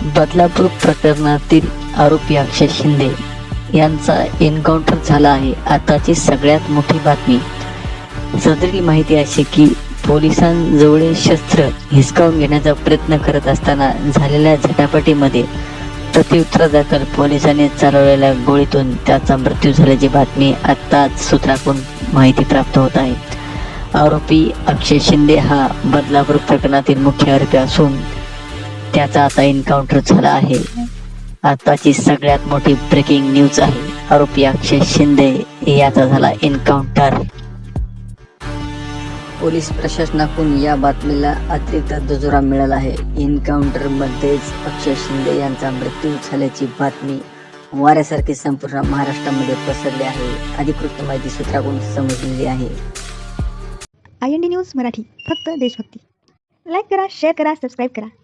बदलापूर प्रकरणातील आरोपी अक्षय शिंदे यांचा एन्काउंटर झाला आहे. आताची सगळ्यात मोठी बातमी. सदरील माहिती अशी की पोलिसांजवळील शस्त्र हिसकावून घेण्याचा प्रयत्न करत असताना झालेल्या झटापटीमध्ये प्रत्युत्तरादाखल पोलिसांनी चालवलेल्या गोळीतून त्याचा मृत्यू झाल्याची बातमी आत्ताच सूत्राकडून माहिती प्राप्त होत आहे. आरोपी अक्षय शिंदे हा बदलापूर प्रकरणातील मुख्य आरोपी असून त्याचा आता एन्काउंटर झाला आहे. आताची सगळ्यात मोठी ब्रेकिंग न्यूज आहे. आरोपी अक्षय शिंदे याचा झाला एन्काउंटर. पोलीस प्रशासनाकडून या बातमीला अतिरिक्त दुजोरा मिळाला आहे. एन्काउंटर मध्येच अक्षय शिंदे यांचा मृत्यू झाल्याची बातमी वाऱ्यासारखी संपूर्ण महाराष्ट्रामध्ये पसरली आहे. अधिकृत माहिती सूत्राकडून समजलेली आहे. IND न्यूज मराठी, फक्त देशभक्ती. लाईक करा, शेअर करा, सबस्क्राईब करा.